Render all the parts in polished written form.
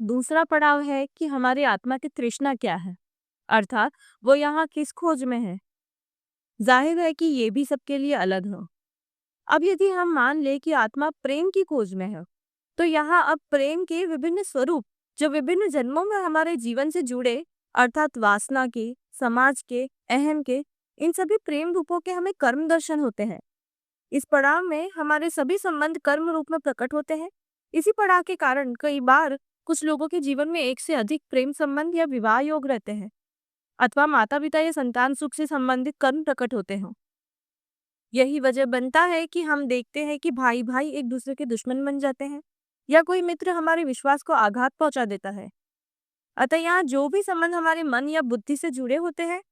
दूसरा पड़ाव है कि हमारी आत्मा की तृष्णा क्या है, अर्थात वो यहाँ किस खोज में है। जाहिर है कि ये भी सबके लिए अलग हो। अब यदि हम मान ले कि आत्मा प्रेम की खोज में है, तो यहाँ अब प्रेम के विभिन्न स्वरूप जो विभिन्न जन्मों में हमारे जीवन से जुड़े, अर्थात वासना के, समाज के, अहम के, इन सभी प्रेम रूपों के हमें कर्म दर्शन होते हैं। इस पड़ाव में हमारे सभी संबंध कर्म रूप में प्रकट होते हैं। इसी पड़ाव के कारण कई बार कुछ लोगों के जीवन में एक से अधिक प्रेम संबंध या विवाह योग रहते हैं, अथवा माता पिता या संतान सुख से संबंधित कर्म प्रकट होते हैं। यही वजह बनता है कि हम देखते हैं कि भाई भाई एक दूसरे के दुश्मन बन जाते हैं, या कोई मित्र हमारे विश्वास को आघात पहुंचा देता है। अतः यहाँ जो भी संबंध हमारे मन या बुद्धि से जुड़े होते हैं,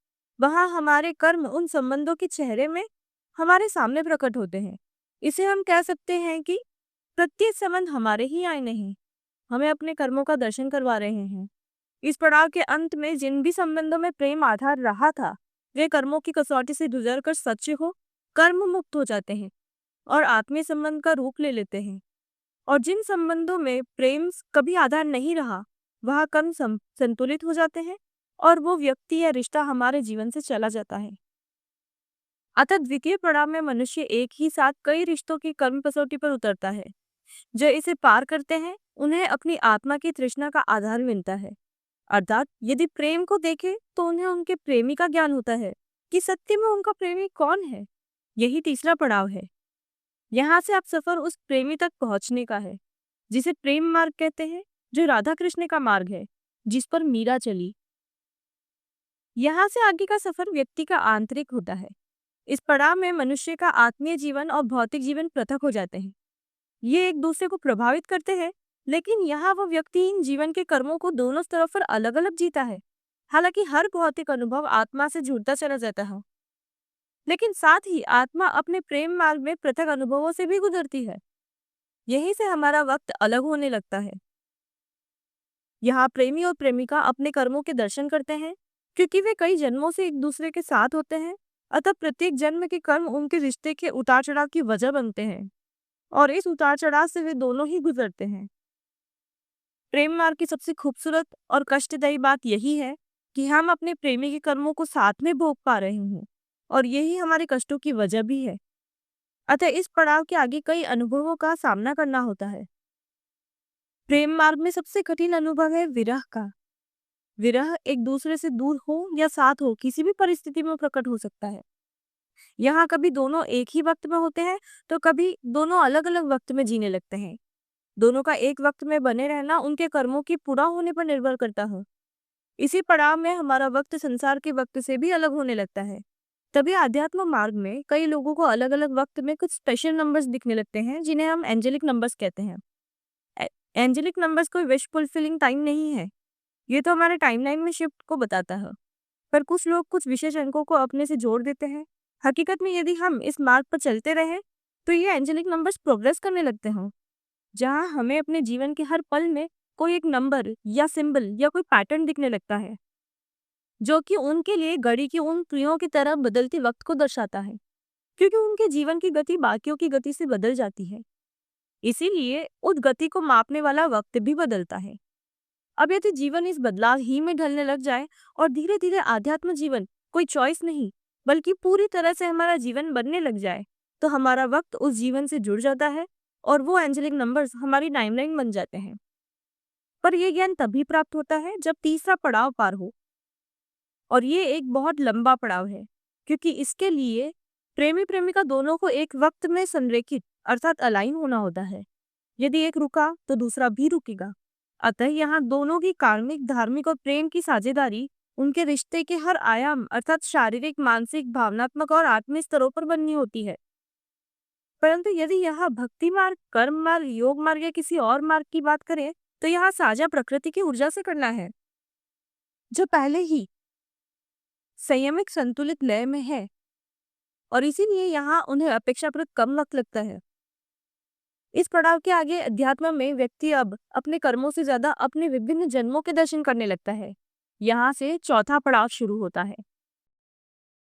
वहाँ हमारे कर्म उन संबंधों के चेहरे में हमारे सामने प्रकट होते हैं। इसे हम कह सकते हैं कि प्रत्येक संबंध हमारे ही आईने हैं, हमें अपने कर्मों का दर्शन करवा रहे हैं। इस पड़ाव के अंत में जिन भी संबंधों में प्रेम आधार रहा था, वे कर्मों की कसौटी से गुजरकर सच्चे हो कर्म मुक्त हो जाते हैं और आत्मीय संबंध का रूप ले लेते हैं। और जिन संबंधों में प्रेम कभी आधार नहीं रहा, वह कर्म संतुलित हो जाते हैं और वो व्यक्ति या रिश्ता हमारे जीवन से चला जाता है। अतः द्वितीय पड़ाव में मनुष्य एक ही साथ कई रिश्तों की कर्म कसौटी पर उतरता है। जो इसे पार करते हैं, उन्हें अपनी आत्मा की तृष्णा का आधार मिलता है। अर्थात यदि प्रेम को देखें तो उन्हें उनके प्रेमी का ज्ञान होता है कि सत्य में उनका प्रेमी कौन है। यही तीसरा पड़ाव है। यहाँ से अब सफर उस प्रेमी तक पहुंचने का है जिसे प्रेम मार्ग कहते हैं, जो राधा कृष्ण का मार्ग है जिस पर मीरा चली। यहाँ से आगे का सफर व्यक्ति का आंतरिक होता है। इस पड़ाव में मनुष्य का आत्मीय जीवन और भौतिक जीवन पृथक हो जाते हैं। ये एक दूसरे को प्रभावित करते हैं, लेकिन यहाँ वो व्यक्ति इन जीवन के कर्मों को दोनों तरफ पर अलग अलग जीता है। हालांकि हर भौतिक अनुभव आत्मा से जुड़ता चला जाता है, लेकिन साथ ही आत्मा अपने प्रेम मार्ग में पृथक अनुभवों से भी गुजरती है। यहीं से हमारा वक्त अलग होने लगता है। यहाँ प्रेमी और प्रेमिका अपने कर्मों के दर्शन करते हैं, क्योंकि वे कई जन्मों से एक दूसरे के साथ होते हैं। अतः प्रत्येक जन्म के कर्म उनके रिश्ते के उतार चढ़ाव की वजह बनते हैं, और इस उतार चढ़ाव से वे दोनों ही गुजरते हैं। प्रेम मार्ग की सबसे खूबसूरत और कष्टदायी बात यही है कि हम अपने प्रेमी के कर्मों को साथ में भोग पा रहे हैं, और यही हमारे कष्टों की वजह भी है। अतः इस पड़ाव के आगे कई अनुभवों का सामना करना होता है। प्रेम मार्ग में सबसे कठिन अनुभव है विरह का। विरह एक दूसरे से दूर हो या साथ हो, किसी भी परिस्थिति में प्रकट हो सकता है। यहाँ कभी दोनों एक ही वक्त में होते हैं, तो कभी दोनों अलग अलग वक्त में जीने लगते हैं। दोनों का एक वक्त में बने रहना उनके कर्मों की पूरा होने पर निर्भर करता है। इसी पड़ाव में हमारा वक्त संसार के वक्त से भी अलग होने लगता है। तभी आध्यात्म मार्ग में कई लोगों को अलग अलग वक्त में कुछ स्पेशल नंबर्स दिखने लगते हैं, जिन्हें हम एंजेलिक नंबर्स कहते हैं। एंजेलिक नंबर्स कोई विश फुलफिलिंग टाइम नहीं है, ये तो हमारे टाइमलाइन में शिफ्ट को बताता है। पर कुछ लोग कुछ विशेष अंकों को अपने से जोड़ देते हैं। हकीकत में यदि हम इस मार्ग पर चलते रहे, तो ये एंजेलिक नंबर्स प्रोग्रेस करने लगते हैं, जहां हमें अपने जीवन के हर पल में कोई एक नंबर या सिंबल या कोई पैटर्न दिखने लगता है, जो कि उनके लिए घड़ी की उन सुइयों की तरह बदलती वक्त को दर्शाता है, क्योंकि उनके जीवन की गति बाकियों की गति से बदल जाती है। इसीलिए उस गति को मापने वाला वक्त भी बदलता है। अब यदि जीवन इस बदलाव ही में ढलने लग जाए और धीरे धीरे आध्यात्म जीवन कोई चॉइस नहीं बल्कि पूरी तरह से हमारा जीवन बनने लग जाए, तो हमारा वक्त उस जीवन से जुड़ जाता है और वो एंजेलिक नंबर्स हमारी टाइमलाइन बन जाते हैं। पर यह ज्ञान तभी प्राप्त होता है जब तीसरा पड़ाव पार हो, और ये एक बहुत लंबा पड़ाव है, क्योंकि इसके लिए प्रेमी प्रेमिका दोनों को एक वक्त में संरेखित अर्थात अलाइन होना होता है। यदि एक रुका तो दूसरा भी रुकेगा। अतः यहाँ दोनों की कार्मिक, धार्मिक और प्रेम की साझेदारी उनके रिश्ते के हर आयाम अर्थात शारीरिक, मानसिक, भावनात्मक और आत्मीय स्तरों पर बननी होती है। परंतु यदि यहाँ भक्ति मार्ग, कर्म मार्ग, योग मार्ग या किसी और मार्ग की बात करें, तो यहाँ साझा प्रकृति की ऊर्जा से करना है, जो पहले ही संयमित संतुलित लय में है, और इसीलिए यहाँ उन्हें अपेक्षाकृत कम वक्त लगता है। इस पड़ाव के आगे अध्यात्म में व्यक्ति अब अपने कर्मों से ज्यादा अपने विभिन्न जन्मों के दर्शन करने लगता है। यहाँ से चौथा पड़ाव शुरू होता है।